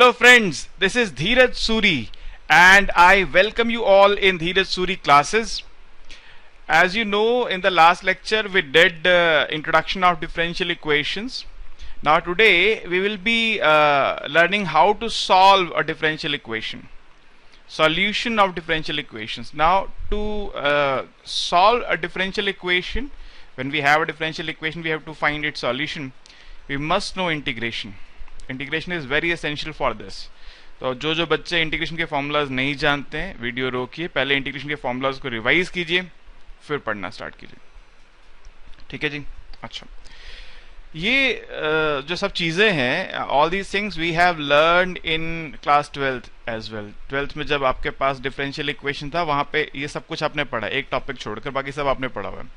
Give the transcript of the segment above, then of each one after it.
Hello friends, this is Dheeraj Suri and I welcome you all in Dheeraj Suri classes. As you know, in the last lecture we did introduction of differential equations. Now today we will be learning how to solve a differential equation. Solution of differential equations. Now to solve a differential equation, when we have a differential equation we have to find its solution. We must know integration. Integration is very essential for this. तो जो बच्चे integration के formulas नहीं जानते हैं video रोकिए, पहले integration के फॉर्मूलाज को रिवाइज कीजिए फिर पढ़ना स्टार्ट कीजिए. ठीक है जी. अच्छा, ये जो सब चीज़ें हैं, all these things we have learned in class 12th as well. 12th में जब आपके पास डिफरेंशियल इक्वेशन था वहाँ पे ये सब कुछ आपने पढ़ा, एक टॉपिक छोड़कर बाकी सब आपने पढ़ा हुआ है.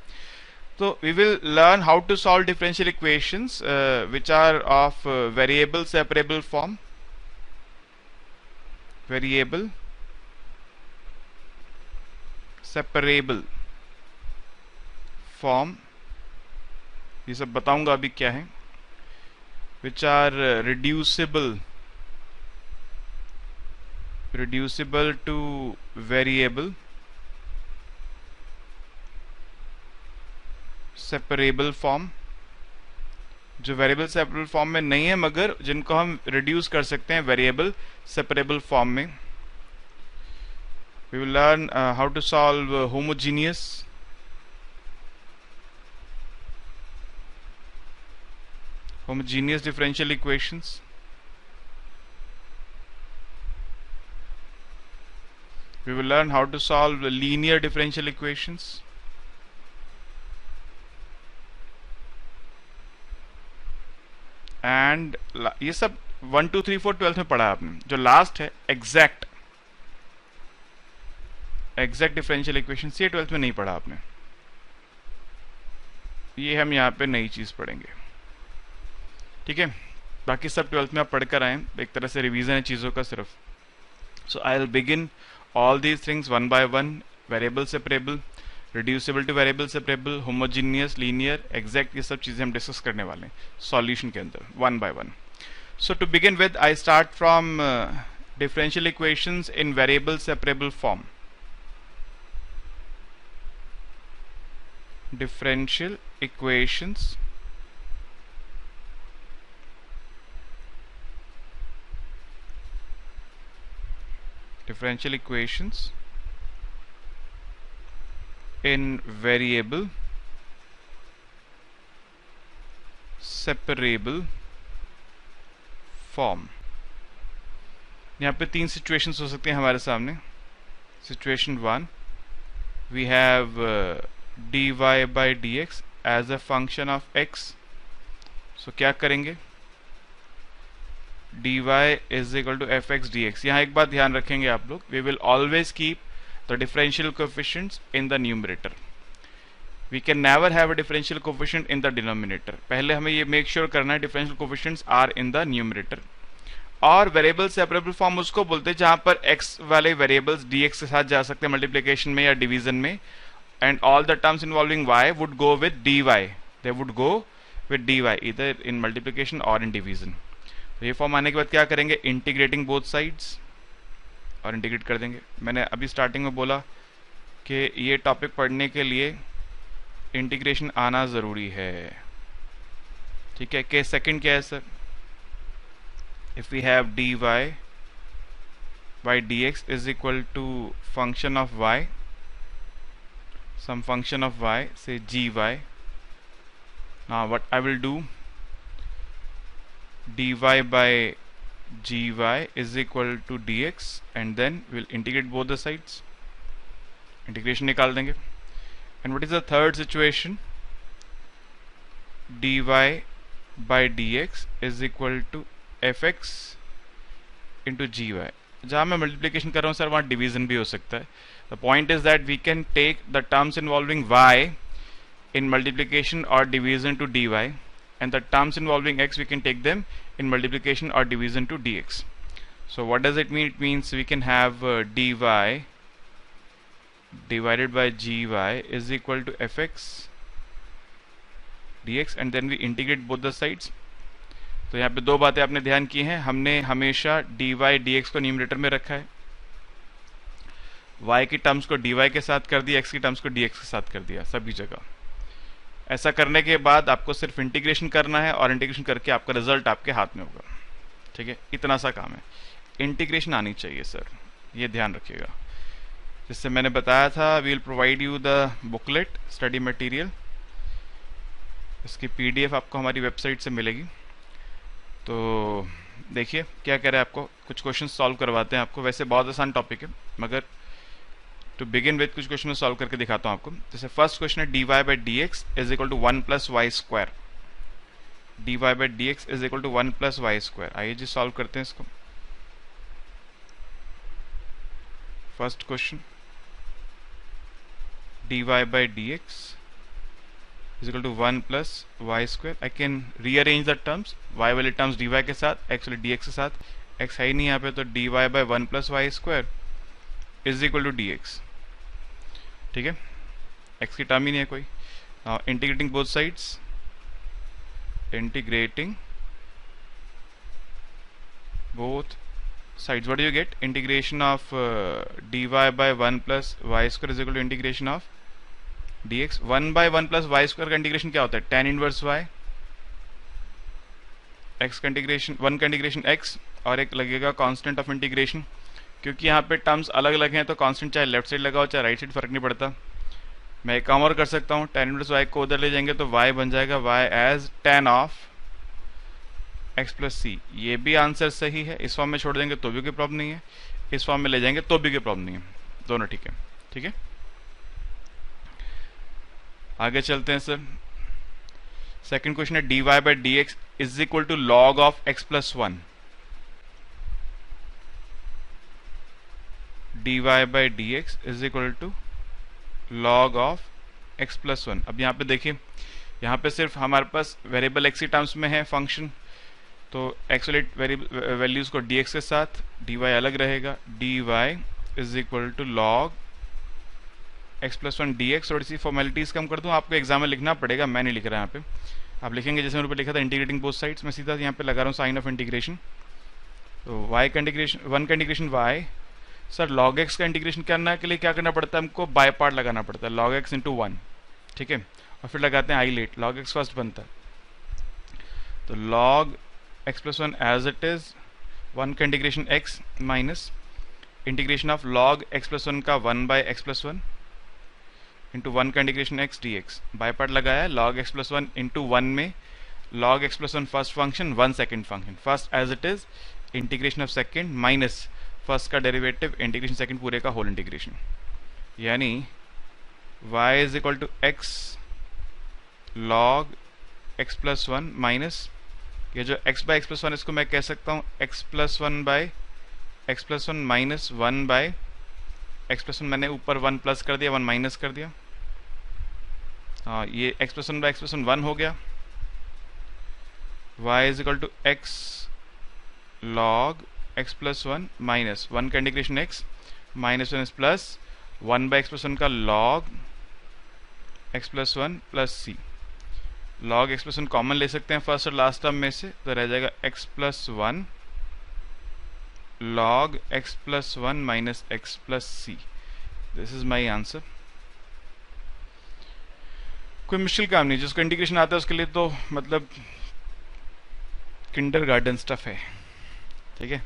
So we will learn how to solve differential equations which are of variable separable form. Variable separable form. ये सब बताऊंगा अभी क्या है. Which are reducible to variable separable form. जो वेरिएबल सेपरेबल फॉर्म में नहीं है मगर जिनको हम रिड्यूस कर सकते हैं वेरिएबल सेपरेबल फॉर्म में. We will learn how to solve homogeneous differential equations. We will learn how to solve linear differential equations. And ये सब 1 2 3 4 12th में पढ़ा आपने. जो लास्ट है एग्जैक्ट डिफरेंशियल इक्वेशन, ये 12th में नहीं पढ़ा आपने. ये हम यहाँ पे नई चीज पढ़ेंगे. ठीक है, बाकी सब 12th में आप पढ़कर आए, एक तरह से रिवीजन है चीजों का सिर्फ. So I will begin all these things one by one. Variable separable, reducible to variable separable, homogeneous, linear, exact, ये सब चीजें हम डिस्कस करने वाले हैं सॉल्यूशन के अंदर one by one. So to begin with I start from differential equations in variable separable form. Differential equations in variable separable form. यहाँ पे तीन सिचुएशंस हो सकते हैं हमारे सामने. Situation 1, we have dy by dx as a function of x. so क्या करेंगे? dy is equal to fx dx. यहाँ एक बात ध्यान रखेंगे आप लोग, we will always keep the differential coefficients in the numerator. We can never have a differential coefficient in the denominator. पहले हमें ये make sure करना है differential coefficients are in the numerator. और variable separable form उसको बोलते हैं जहां पर x वाले variables dx के साथ जा सकते हैं multiplication में या division में, and all the terms involving y would go with dy. They would go with dy either in multiplication or in division. तो ये फॉर्म आने के बाद क्या करेंगे? integrating both sides और इंटीग्रेट कर देंगे. मैंने अभी स्टार्टिंग में बोला कि ये टॉपिक पढ़ने के लिए इंटीग्रेशन आना ज़रूरी है. ठीक है. केस सेकंड क्या है sir? If we have dy by dx is equal to function of y, some function of y, say gy. Now what I will do, dy by gy is equal to dx and then we will integrate both the sides. Integration निकाल देंगे. And what is the third situation? dy by dx is equal to fx into gy. जहाँ मैं multiplication कर रहा हूँ sir वहाँ division भी हो सकता है. The point is that we can take the terms involving y in multiplication or division to dy, and the terms involving x we can take them in multiplication or division to dx. So what does it mean? It means we can have dy divided by gy is equal to fx dx, and then we integrate both the sides. तो यहाँ पे दो बातें आपने ध्यान की हैं, हमने हमेशा dy dx को न्यूमरेटर में रखा है, y की टर्म्स को dy के साथ कर दिया, x की टर्म्स को dx के साथ कर दिया सभी जगह। ऐसा करने के बाद आपको सिर्फ इंटीग्रेशन करना है और इंटीग्रेशन करके आपका रिजल्ट आपके हाथ में होगा। ठीक है, इतना सा काम है। इंटीग्रेशन आनी चाहिए सर, ये ध्यान रखिएगा। जिससे मैंने बताया था we will provide you the booklet study material, इसकी पीडीएफ आपको हमारी वेबसाइट से मिलेगी। तो देखिए क्या कह रहा है, आपको कुछ क्वेश्चन सॉल्व करवाते हैं आपको। वैसे बहुत आसान टॉपिक है, मगर टू बिगिन विद कुछ क्वेश्चन में सॉल्व करके दिखाता हूँ आपको। जैसे फर्स्ट क्वेश्चन है dy by d x is equal to 1 plus y square. dy by d x is equal to 1 plus y square. आइए जी सॉल्व करते हैं इसको। First question dy by d x is equal to 1 plus y square. I can rearrange the terms, y वाले terms dy के साथ, x वाले dx के साथ। x है ही नहीं यहाँ पे, तो dy by 1 plus y square is equal to dx। ठीक है, x की टर्म ही नहीं है कोई। Integrating both sides, integrating both sides, what do you get? Integration of dy by 1 plus y square is equal to integration of dx। 1 by 1 plus y square का integration क्या होता है? tan inverse y। x का integration, 1 का integration x, और एक लगेगा constant of integration. क्योंकि यहाँ पे टर्म्स अलग अलग हैं तो कांस्टेंट चाहे लेफ्ट साइड लगा हो चाहे राइट साइड फर्क नहीं पड़ता। मैं एक काम और कर सकता हूँ, tan इनवर्स y को उधर ले जाएंगे तो y बन जाएगा y as tan of x plus C. ये भी आंसर सही है। इस फॉर्म में छोड़ देंगे तो भी कोई प्रॉब्लम नहीं है, इस फॉर्म में ले जाएंगे तो भी कोई प्रॉब्लम नहीं है, दोनों ठीक है। ठीक है, आगे चलते हैं सर। सेकंड क्वेश्चन है dy by d x is equal to log of x plus 1। dy by d x is equal to log of x plus 1। अब यहाँ पे देखिए, यहाँ पे सिर्फ हमारे पास वेरिएबल x की टर्म्स में है फंक्शन, तो x वाले वैल्यूज को dx के साथ, dy अलग रहेगा। dy is equal to log x plus 1 dx। थोड़ी सी फॉर्मेलिटीज कम कर दूं, आपको एग्जाम में लिखना पड़ेगा, मैं नहीं लिख रहा यहाँ पे, आप लिखेंगे जैसे मैंने ऊपर लिखा था इंटीग्रेटिंग बोथ साइड्स। मैं सीधा यहाँ पे लगा रहा हूँ साइन ऑफ इंटीग्रेशन। तो y का इंटीग्रेशन, 1 का इंटीग्रेशन y। सर log x का इंटीग्रेशन करने के लिए क्या करना पड़ता है हमको? बाय पार्ट लगाना पड़ता है, log x इंटू 1। ठीक है, और फिर लगाते हैं ILATE, log x first बनता है। तो log x plus 1 as it is, 1 का integration x minus integration of log x plus 1 का 1 बाई x प्लस 1 इंटू 1 का integration x dx। By part लगाया, log x प्लस 1 इंटू 1 में log x plus 1 first function, 1 second function, first as it is integration of second minus first का derivative integration second पूरे का whole integration. यानी y is equal to x log x plus 1 minus ये जो x by x plus 1, इसको मैं कह सकता हूँ x plus 1 by x plus 1 minus 1 by x plus 1। मैंने ऊपर 1 प्लस कर दिया, 1 माइनस कर दिया। हाँ, ये x plus 1 by x plus 1 1 हो गया। y is equal to x log x plus 1 minus 1 का integration x minus 1 plus 1 by x plus 1 का log x plus 1 plus c। log x plus 1 common ले सकते हैं फर्स्ट और last term में से, तो रह जाएगा x plus 1 log x plus 1 minus x plus c। This is my answer. कोई मुश्किल काम नहीं, जिसको इंटीग्रेशन आता है उसके लिए तो मतलब किंडरगार्टन स्टफ है। ठीक है,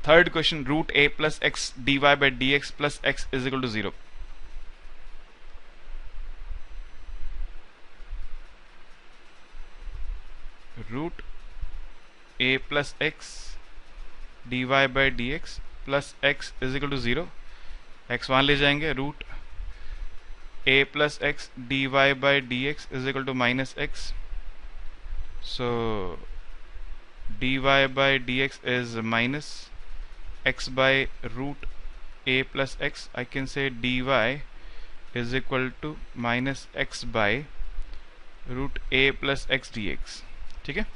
third question root a plus x dy by d x plus x is equal to 0। Root a plus x dy by d x plus x is equal to 0। X वहां ले जाएंगे, root a plus x dy by d x is equal to minus x. So dy by dx is minus x by root a plus x. I can say dy is equal to minus x by root a plus x dx। ठीक है,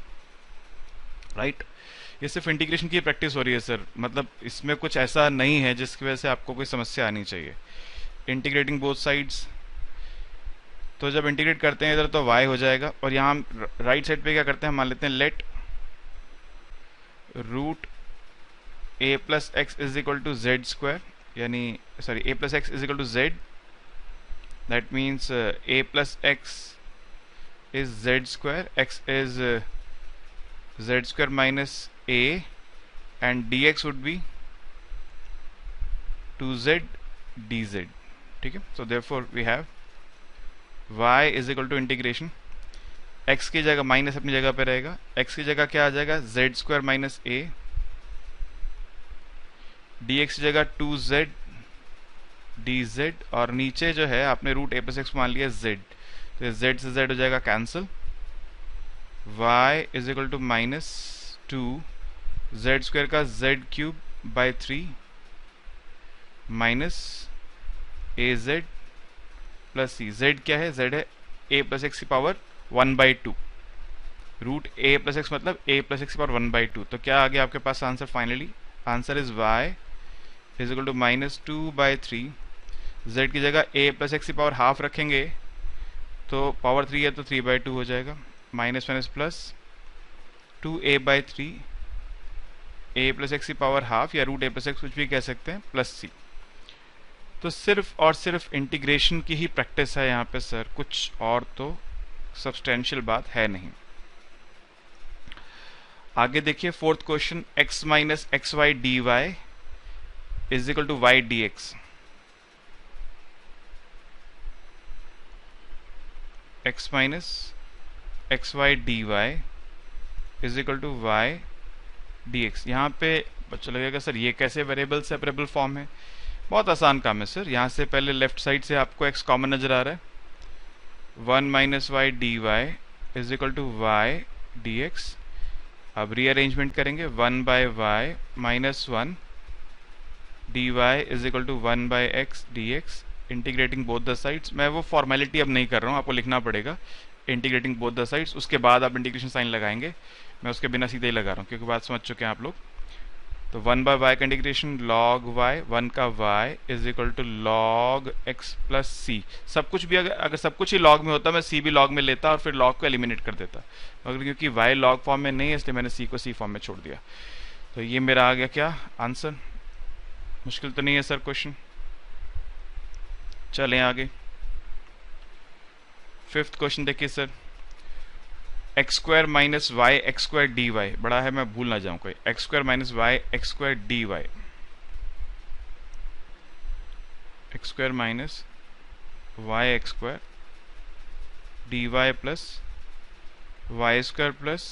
right. ये सिर्फ integration की practice हो रही है sir, मतलब इसमें कुछ ऐसा नहीं है जिसकी वजह से आपको कोई समस्या आनी चाहिए। इंटीग्रेटिंग बोथ साइड्स, तो जब इंटीग्रेट करते हैं इधर तो y हो जाएगा, और यहाँ हम राइट साइड पे क्या करते हैं, मान लेते हैं let root a plus x is equal to z square, यानी sorry a plus x is equal to z, that means a plus x is z square, x is z square minus a, and dx would be 2z dz. ठीक है, so therefore we have y is equal to integration, x की जगह minus अपनी जगह पे रहेगा, x की जगह क्या आ जाएगा, z square minus a, dx की जगह 2z dz, और नीचे जो है आपने रूट a प्लस एक्स मान लिया z, तो z से z हो जाएगा cancel, y is equal to minus 2 z square का z cube by 3 minus a z plus c, z क्या है, z है a प्लस एक्स की power 1/2, root a plus x मतलब a प्लस एक्स की पावर 1/2, तो क्या आ गया आपके पास answer, finally answer is y is equal to minus 2/3, z की जगह a प्लस एक्स की पावर हाफ रखेंगे तो पावर 3 है तो 3/2 हो जाएगा, minus minus plus 2a/3, a plus x की पावर हाफ या रूट a प्लस एक्स कुछ भी कह सकते हैं, प्लस सी। तो सिर्फ और सिर्फ इंटीग्रेशन की ही प्रैक्टिस है यहाँ पे सर, कुछ और तो सब्सटेंशियल बात है नहीं। आगे देखिए fourth question, x minus x y d y is equal to y d x, x minus x y d y is equal to y d x. यहाँ पे बच्चों लगेगा सर ये कैसे वेरिएबल सेपरेबल फॉर्म है, बहुत आसान काम है सर। यहाँ से पहले लेफ्ट साइड से आपको x कॉमन नजर आ रहा है, 1 minus y d y is equal to y d x. अब रीअरेंजमेंट करेंगे, 1 by y minus 1 d y is equal to 1 by x d x, integrating both the sides. मैं वो formality अब नहीं कर रहा हूँ, आपको लिखना पड़ेगा इंटीग्रेटिंग बोथ द साइड्स, उसके बाद आप इंटीग्रेशन साइन लगाएंगे, मैं उसके बिना सीधे ही लगा रहा हूँ क्योंकि बात समझ चुके हैं आप लोग। तो 1 बाय वाई का इंटीग्रेशन लॉग वाई, 1 का y is equal to log x plus c. सब कुछ भी अगर सब कुछ ही लॉग में होता मैं सी भी लॉग में लेता और फिर लॉग को एलिमिनेट कर देता, मगर क्योंकि वाई लॉग फॉर्म में नहीं है इसलिए मैंने सी को सी फॉर्म में छोड़ दिया। तो ये मेरा आ गया क्या आंसर, मुश्किल तो नहीं है सर क्वेश्चन। चलें आगे, फिफ्थ क्वेश्चन देखिए sir, x square minus y x square d y, बड़ा है मैं भूल ना जाऊं कोई, x square minus y x square d y, x square minus y x square d y plus y square plus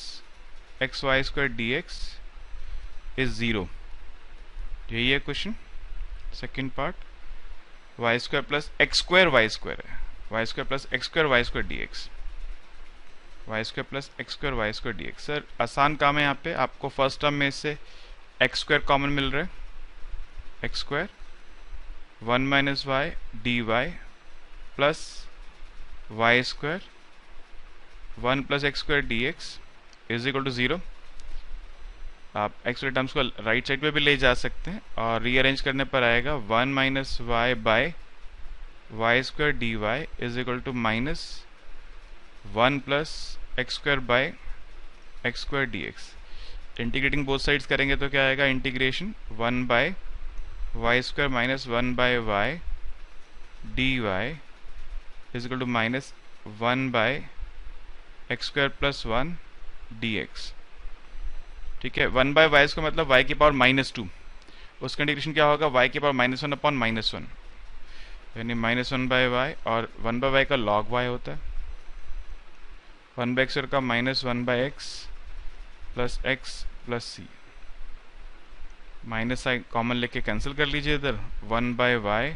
x y square d x is 0। यही है question second part, y square plus x square y square है, y square plus x square y square d x, y square plus x square y square d x. Sir आसान काम है, यहाँ पे आपको first term में से x square common मिल रहा है, x square 1 minus y d y plus y square 1 plus x square d x is equal to 0। आप एक्स वाले टर्म्स को राइट साइड पे भी ले जा सकते हैं और रीअरेंज करने पर आएगा 1 minus y by y square d y is equal to minus 1 plus x square by x square d x. Integrating both sides करेंगे तो क्या आएगा, integration 1 by y square minus 1 by y d y is equal to minus 1 by x square plus 1 d x. ठीक है, 1 by y का मतलब y की power -2, उसका इंटीग्रेशन क्या होगा, y की पावर -1 अपॉन -1, यानी -1 बाय वाई, और 1 बाय वाई का log y होता है, 1 बाय एक्स का -1 by x plus x plus c, minus sign common लेके कैंसिल कर लीजिए इधर, 1 by y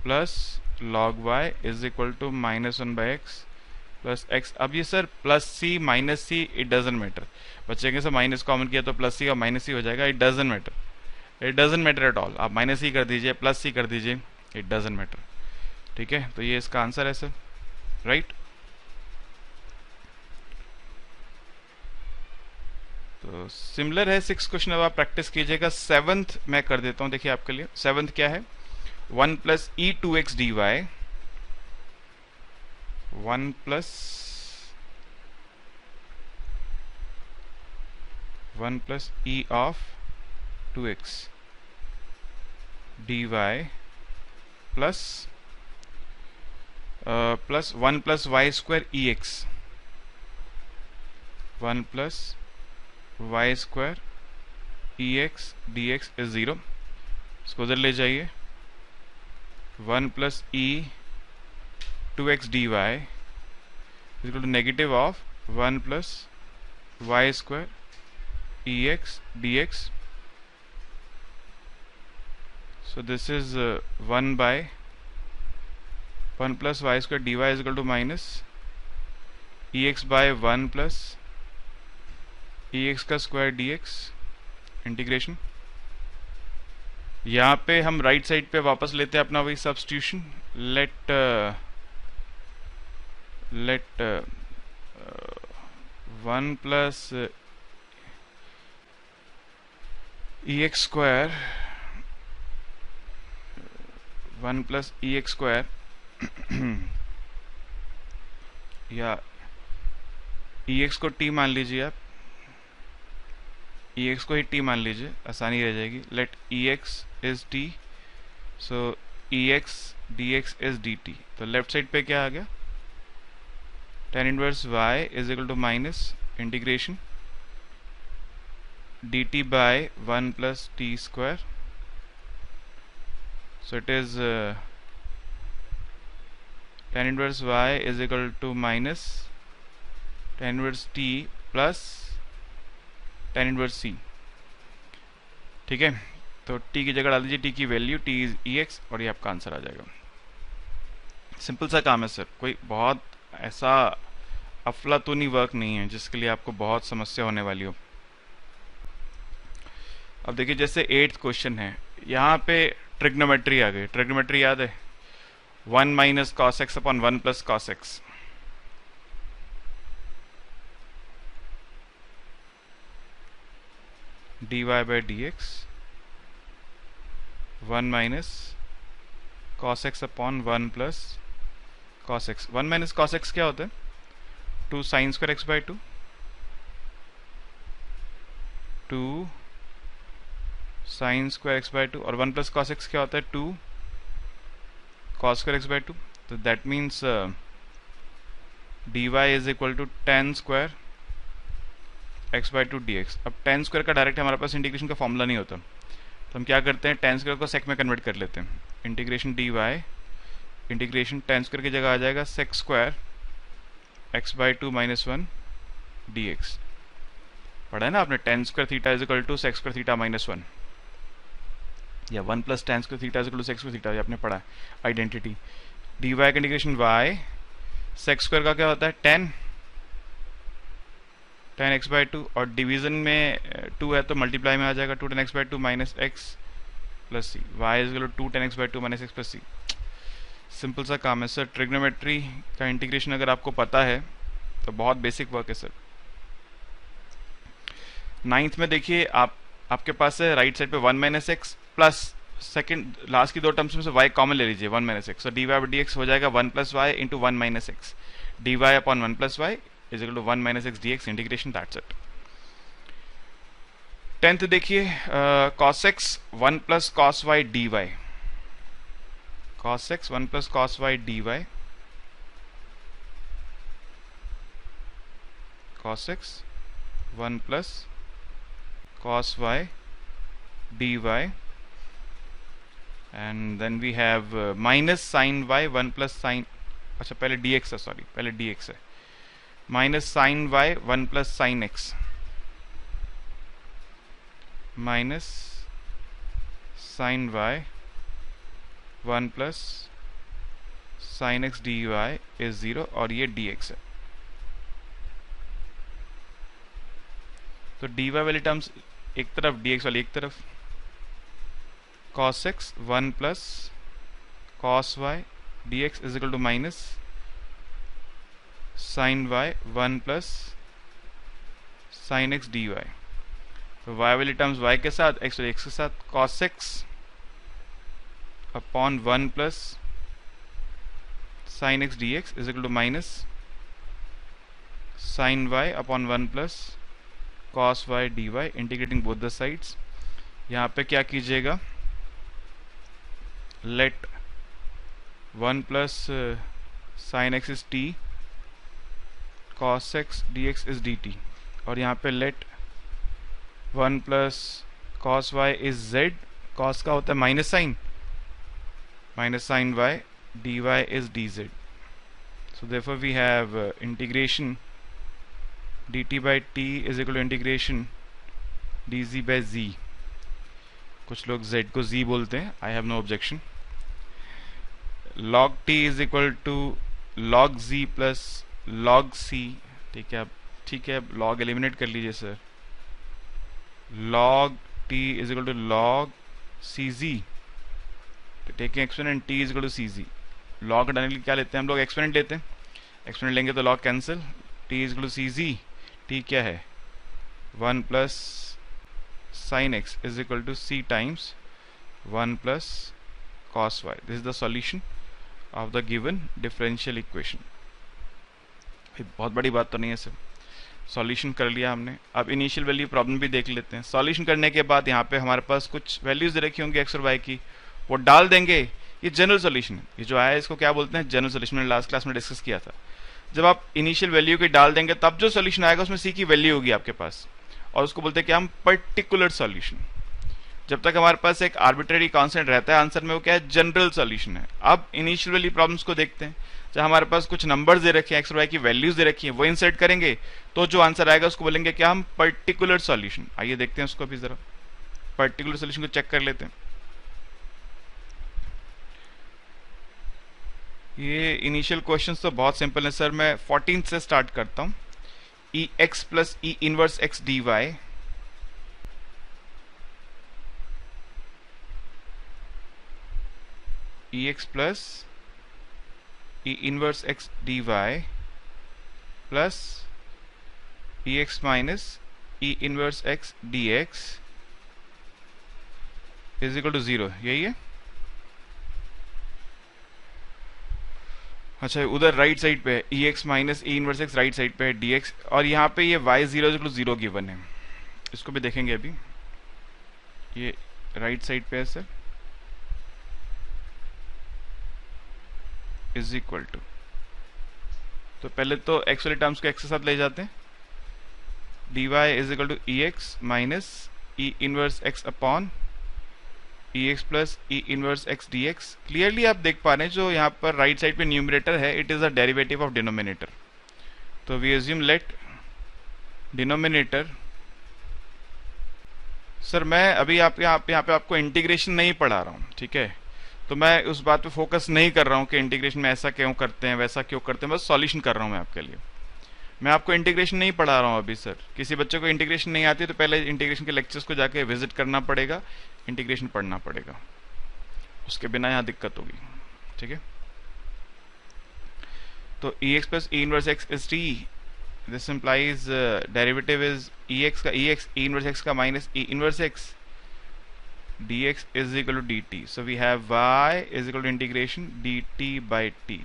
plus log y is equal to -1 by x plus x. अब ये sir plus c minus c it doesn't matter, बच्चे के sir minus common किया तो प्लस सी का माइनस सी हो जाएगा, it doesn't matter, it doesn't matter at all. आप माइनस सी कर दीजिए प्लस सी कर दीजिए, इट डजंट मैटर। ठीक है, तो ये इसका आंसर है सर, राइट। तो सिमिलर है 6 क्वेश्चन, अब आप प्रैक्टिस कीजिएगा। 7th मैं कर देता हूं, देखिए आपके लिए 7th क्या है, 1 plus E 2x dy, 1 plus 1 plus e of 2x dy plus plus 1 plus y square ex 1 plus y square ex dx is 0. इसको उधर ले जाइए. 1 plus e 2x dy is equal to negative of 1 plus y square ex dx. So this is 1 by 1 plus y square dy is equal to minus ex by 1 plus ex का square dx integration. यहाँ पे हम right side पे वापस लेते हैं अपना वही substitution. Let 1 plus ex square 1 plus ex square या ex को t मान लीजिए आप. ex को ही t मान लीजिए, आसानी रह जाएगी. Let ex is t, so ex dx is dt. तो लेफ्ट साइड पे क्या आ गया? tan inverse y is equal to minus integration dt by 1 plus t square. So it is tan inverse y is equal to minus tan inverse t plus tan inverse c. ठीक है, तो t की जगह डाल दीजिए t की value, t is ex, और ये आपका आंसर आ जाएगा. सिंपल सा काम है सर, कोई बहुत ऐसा अफलातूनी वर्क नहीं है जिसके लिए आपको बहुत समस्या होने वाली हो. अब देखिए जैसे 8th क्वेश्चन है, यहाँ पे ट्रिग्नोमेट्री आ गई. ट्रिग्नोमेट्री याद है? 1 minus cos x upon 1 plus cos x. dy by dx 1 minus cos x upon 1 plus cos x. 1 minus cos x क्या होता है? 2 sin square x by 2 2 sin square x by 2, और 1 plus cos x क्या होता है? 2 cos square x by 2. तो that means dy is equal to tan square x by 2 dx. अब tan square का डायरेक्ट हमारे पास इंटीग्रेशन का फॉर्मूला नहीं होता, तो हम क्या करते हैं, tan स्क्वायर को sec में कन्वर्ट कर लेते हैं. Integration dy integration tan square की जगह आ जाएगा sec square x by 2 minus 1 dx. पढ़ा है ना आपने? tan square theta is equal to sec square theta minus 1, या 1 plus tan square theta is equal to sec square theta. ये आपने पढ़ा आइडेंटिटी. dy का इंटीग्रेशन y sec स्क्वायर का क्या होता है? tan x by 2, और डिवीजन में 2 है तो मल्टीप्लाई में आ जाएगा 2 tan x by 2 minus x plus c. y is equal to 2 tan x by 2 minus x plus c. Simple सा काम है सर. ट्रिग्नोमेट्री का इंटीग्रेशन अगर आपको पता है तो बहुत बेसिक वर्क है सर. 9th में देखिए आपके पास है राइट साइड पे 1 minus x plus second last की दो टर्म्स में से y कॉमन ले लीजिए 1 माइनस एक्स. तो dy by dx हो जाएगा 1 plus y into 1 minus x. dy upon 1 plus y is equal to 1 minus x dx integration. That's it. 10th देखिए cos x 1 plus cos y dy. cos x 1 plus cos y dy. cos x 1 plus cos y dy, and then we have minus sin y 1 plus sin, अच्छा पहले dx है, sorry पहले dx है, minus sine y 1 plus sine x minus sine y 1 plus sine x dy is 0, और ये dx है. तो dy वाली टर्म्स एक तरफ, dx वाली एक तरफ. cos x 1 plus cos y dx is equal to minus sin y 1 plus sin x dy. तो y वाली टर्म्स y के साथ, x वाली x के साथ. cos x upon 1 plus sine x d x is equal to minus sine y upon 1 plus cos y d y, integrating both the sides. यहाँ पे क्या कीजिएगा, let 1 plus sine x is t, cos x d x is d t, और यहाँ पे let 1 plus cos y is z, cos का होता है minus sine y, dy is dz. So therefore we have integration dt by t is equal to integration dz by z. कुछ लोग z को z बोलते हैं, I have no objection. log t is equal to log z plus log c. ठीक है, log eliminate कर लीजिए sir. log t is equal to log cz. Taking exponent t is equal to cz. log हटाने के लिए क्या लेते हैं हम लोग, एक्सपोनेंट लेते हैं. एक्सपोनेंट लेंगे तो log cancel, t is equal to cz. t क्या है, 1 plus sine x is equal to c times 1 plus cos y. This is the solution of the given differential equation. बहुत बड़ी बात तो नहीं है सर, सॉल्यूशन कर लिया हमने. अब इनिशियल वैल्यू प्रॉब्लम भी देख लेते हैं. सॉल्यूशन करने के बाद यहाँ पे हमारे पास कुछ वैल्यूज दे रखी होंगी x और y की, वो डाल देंगे. ये जनरल सॉल्यूशन है, ये जो आया है इसको क्या बोलते हैं, जनरल सॉल्यूशन. मैंने लास्ट क्लास में डिस्कस किया था. जब आप इनिशियल वैल्यू की डाल देंगे तब जो सॉल्यूशन आएगा उसमें c की वैल्यू होगी आपके पास, और उसको बोलते हैं कि हम पर्टिकुलर सॉल्यूशन. जब तक हमारे पास एक आर्बिट्रेरी कांस्टेंट रहता है आंसर में, वो क्या है, जनरल सॉल्यूशन है. अब इनिशियल वैल्यू प्रॉब्लम्स को देखते हैं. जब हमारे पास कुछ नंबर्स दे रखे हैं, एक्स और वाई की वैल्यूज दे रखी हैं, वो इंसर्ट करेंगे तो जो आंसर आएगा उसको बोलेंगे क्या, हम पर्टिकुलर सॉल्यूशन. आइए देखते हैं उसको अभी जरा, पर्टिकुलर सॉल्यूशन को चेक कर लेते हैं. ये इनिशियल क्वेश्चंस तो बहुत सिंपल है सर. मैं 14 से स्टार्ट करता हूं. E x plus e inverse x d y, e x plus e inverse x d y plus e x minus e inverse x d x is equal to 0. यही है. अच्छा, उधर right side पे है e x minus e inverse x, right side पे है D x, और यहाँ पे ये वाई 0 गिवन है. इसको भी देखेंगे अभी. ये राइट साइड पे है सर, इज इक्वल टू, तो पहले तो एक्स वाले टर्म्स को एक्स के साथ ले जाते हैं. D y is equal to e x minus e inverse x upon e x plus e inverse x d x. Clearly आप देख पा रहे हैं जो यहाँ पर राइट साइड पे न्यूमरेटर है, it is a derivative of denominator. तो we assume let denominator. Sir मैं अभी आप यहाँ पे आपको इंटीग्रेशन नहीं पढ़ा रहा हूँ, ठीक है, तो मैं उस बात पे फोकस नहीं कर रहा हूँ कि इंटीग्रेशन में ऐसा क्यों करते हैं वैसा क्यों करते हैं, बस सॉल्यूशन कर रहा हूँ मैं आपके लिए. मैं आपको इंटीग्रेशन नहीं पढ़ा रहा हूँ अभी सर. किसी बच्चे को इंटीग्रेशन नहीं आती तो पहले इंटीग्रेशन के लेक्चर्स को जाके विजिट करना पड़ेगा, इंटीग्रेशन पढ़ना पड़ेगा, उसके बिना यहाँ दिक्कत होगी. ठीक है, तो e x plus e inverse x is t. This implies derivative is e x का e x, e inverse x का minus e inverse x, dx is equal to dt. So we have y is equal to integration dt by t.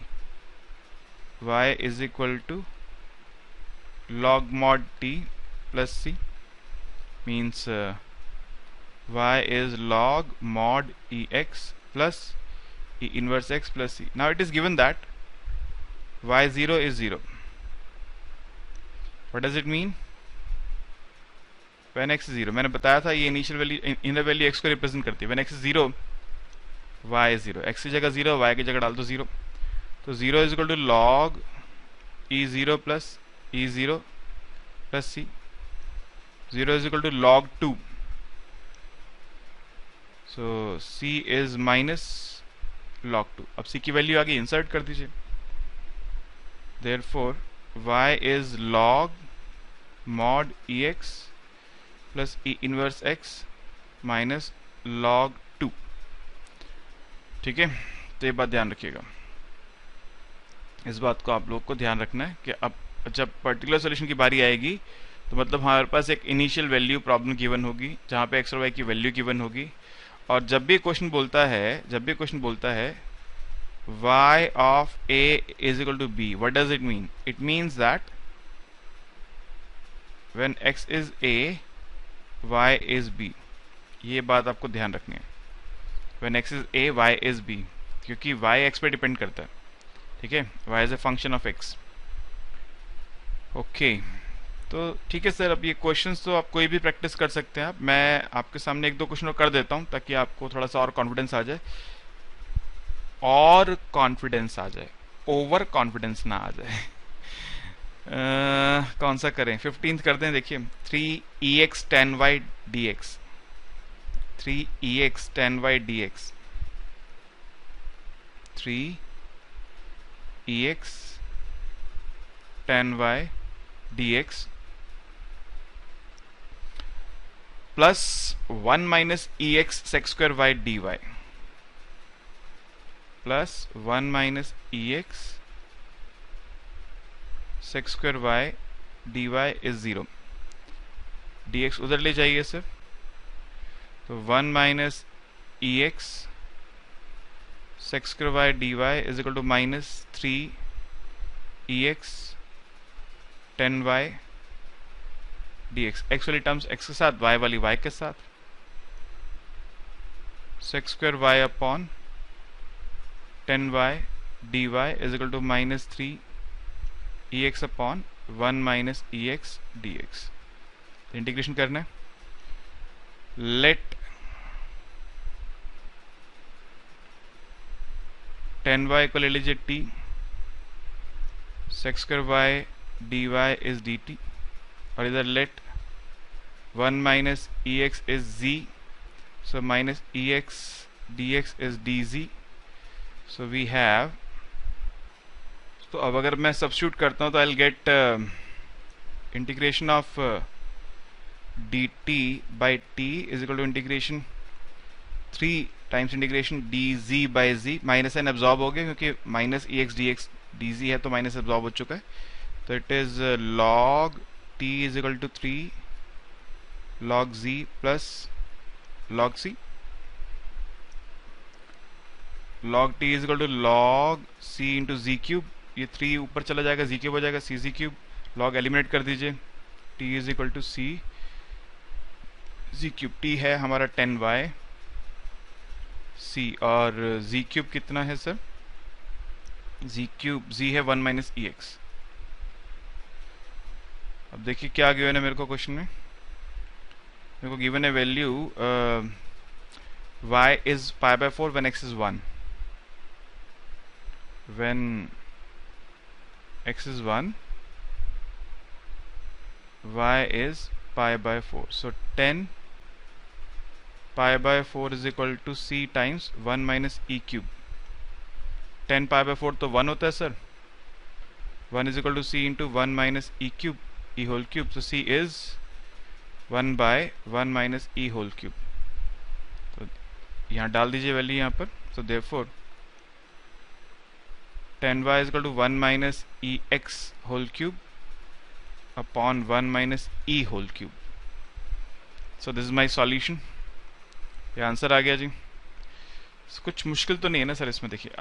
y is equal to log mod t plus c, means y is log mod ex plus e inverse x plus c. Now it is given that y0 is 0. What does it mean? When x is 0, मैंने बताया था ये initial value, inner value x को represent करती है. When x is 0, y is 0. x की जगह 0, y की जगह डाल दो 0. तो 0 is equal to log e0 plus e0 plus c. 0 is equal to log 2. So c is minus log 2. अब c की वैल्यू आगे इंसर्ट कर दीजिए. Therefore y is log mod ex plus e inverse x minus log 2. ठीक है, तो ये बात ध्यान रखिएगा. इस बात को आप लोग को ध्यान रखना है कि अब जब पर्टिकुलर सॉल्यूशन की बारी आएगी तो मतलब हमारे पास एक इनिशियल वैल्यू प्रॉब्लम गिवन होगी जहाँ पे एक्स और वाई की वैल्यू गिवन होगी, और जब भी क्वेश्चन बोलता है y of a is equal to b. What does it mean? It means that when x is a, y is b. ये बात आपको ध्यान रखनी है. When x is a, y is b, क्योंकि y x पे डिपेंड करता है. ठीक है, y is a function of x. Okay तो ठीक है सर. अब ये क्वेश्चंस तो आप कोई भी प्रैक्टिस कर सकते हैं. आप मैं आपके सामने एक दो क्वेश्चन कर देता हूं ताकि आपको थोड़ा सा और कॉन्फिडेंस आ जाए. और कॉन्फिडेंस आ जाए, ओवर कॉन्फिडेंस ना आ जाए. कौन सा करें? 15th करते हैं. देखिए 3ex tan y dx, 3ex tan y dx, 3ex tan y dx plus 1 minus ex sec square y dy plus 1 minus ex sec square y dy is 0. dx उधर ले जाइए सर. तो 1 minus ex sec square y dy is equal to minus 3 ex tan y dx. x वाली terms x के साथ, y वाली y के साथ. sec square y upon tan y dy is equal to minus 3 ex upon 1 minus ex dx. Integration करना है. Late tan y को ले लीजिए t, sec square y dy is dt, और इधर late 1 minus ex is z, so minus ex dx is dz. so we have, तो अब अगर मैं सब्स्टिट्यूट करता हूं तो I'll get integration of dt by t is equal to integration 3 times integration dz by z. Minus n absorb हो गया क्योंकि माइनस ex dx dz है तो माइनस एब्जॉर्ब हो चुका है. तो it is log t is equal to 3 log z plus log c. log t is equal to log c into z cube. ये 3 ऊपर चला जाएगा, z क्यूब हो जाएगा, c z cube. log eliminate कर दीजिए. t is equal to c z cube. t है हमारा 10y c, और z क्यूब कितना है सर? z क्यूब, z है 1 minus ex. अब देखिए क्या गिवन है मेरे को क्वेश्चन में. मेरे को गिवन है value y is pi by 4 when x is 1. when x is 1, y is pi by 4. so 10 pi by 4 is equal to c times 1 minus e cube. 10 pi by 4 तो 1 होता है sir. 1 is equal to c into 1 minus e cube, e whole cube. so c is 1 by 1 minus e whole cube. तो यहाँ डाल दीजिए value यहाँ पर. so therefore 10y is equal to 1 minus ex whole cube upon 1 minus e whole cube. so this is my solution. ये answer आ गया जी. कुछ मुश्किल तो नहीं है ना सर इसमें? देखिए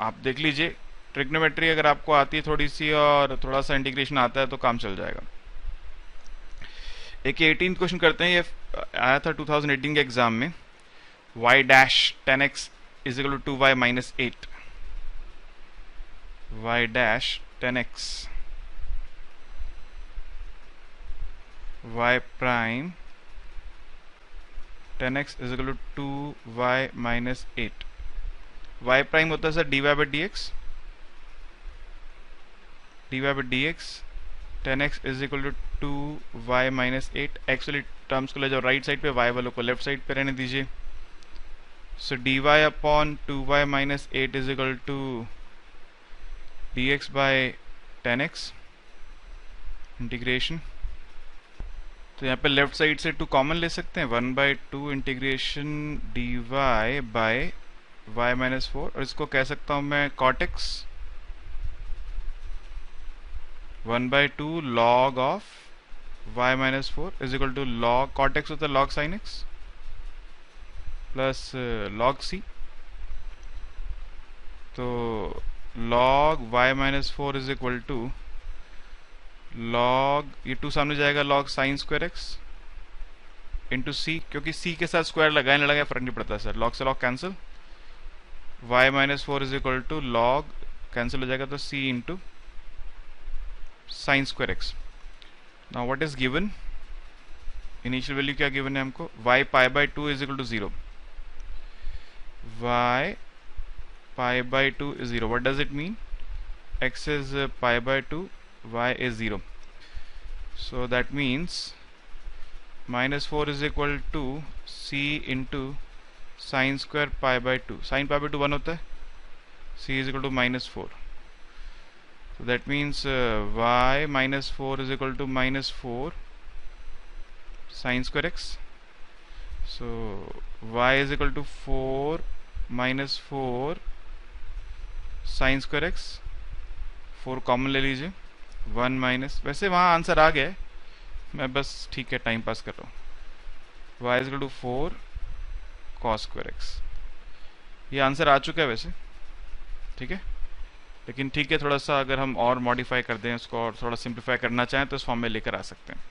आप देख लीजिए. ट्रिग्नोमेट्री अगर आपको आती है थोड़ी सी और थोड़ा सा इंटीग्रेशन आता है तो काम चल जाएगा. एक 18th क्वेश्चन करते हैं. ये आया था 2018 के एग्जाम में. y dash 10x is equal to 2y minus 8. y dash 10x y prime 10x is equal to 2y minus 8. y prime होता है sir dy by dx. dy by dx 10x is equal to 2y minus 8. Actually terms को ले जाओ right side पे, y वालों को left side पे रहने दीजिए. so dy upon 2y minus 8 is equal to dx by 10x integration. तो यहाँ पे लेफ्ट साइड से 2 कॉमन ले सकते हैं. 1/2 integration dy by y minus 4, और इसको कह सकता हूँ मैं cot x. 1/2 log of y minus 4 is equal to log cot x होता है log sin x plus log c. तो log y minus 4 is equal to log, ये 2 सामने जाएगा, log sine square x into C, क्योंकि C के साथ square लगाए ना लगाए फर्क नहीं पड़ता सर, log से log cancel, y minus 4 is equal to log cancel हो जाएगा तो c into sine square x. Now what is given, initial value क्या गिवन है हमको, y pi by 2 is equal to 0, y pi by 2 is 0. What does it mean? X is pi by 2, y is 0. So that means minus 4 is equal to c into sin square pi by 2. Sin pi by 2 1 होता है, c is equal to minus 4. So that means y minus 4 is equal to minus 4 sin square x. So y is equal to 4 minus 4 sign square x, 4 common ले लीजिए, 1 minus, वैसे वहाँ answer आ गया है, मैं बस ठीक है टाइम पास कर रहा हूँ, y is equal to 4 cos square x. ये आंसर आ चुका है वैसे, ठीक है, लेकिन ठीक है थोड़ा सा अगर हम और मॉडिफाई कर दें उसको और थोड़ा सिंप्लीफाई करना चाहें तो इस फॉर्म में लेकर आ सकते हैं.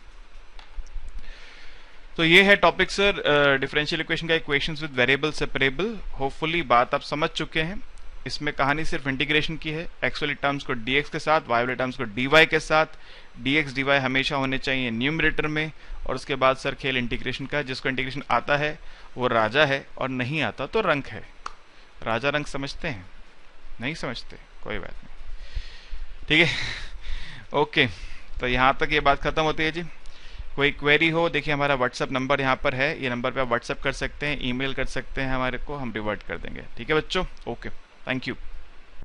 तो ये है टॉपिक सर डिफरेंशियल इक्वेशन का, equations with variable separable. Hopefully बात आप समझ चुके हैं. इसमें कहानी सिर्फ इंटीग्रेशन की है, एक्स वाली टर्म्स को dx के साथ, y वाले टर्म्स को dy के साथ. dx dy हमेशा होने चाहिए न्यूमरेटर में, और उसके बाद सर खेल इंटीग्रेशन का. जिसको इंटीग्रेशन आता है वो राजा है और नहीं आता तो रंक है. राजा रंक समझते हैं, नहीं समझते कोई बात नहीं, ठीक है. ओके, तो यहाँ तक ये बात खत्म होती है जी. कोई क्वेरी हो, देखिए हमारा व्हाट्सअप नंबर यहाँ पर है, ये नंबर पे आप व्हाट्सअप कर सकते हैं, ईमेल कर सकते हैं हमारे को, हम रिवर्ट कर देंगे. ठीक है बच्चों, ओके, थैंक यू.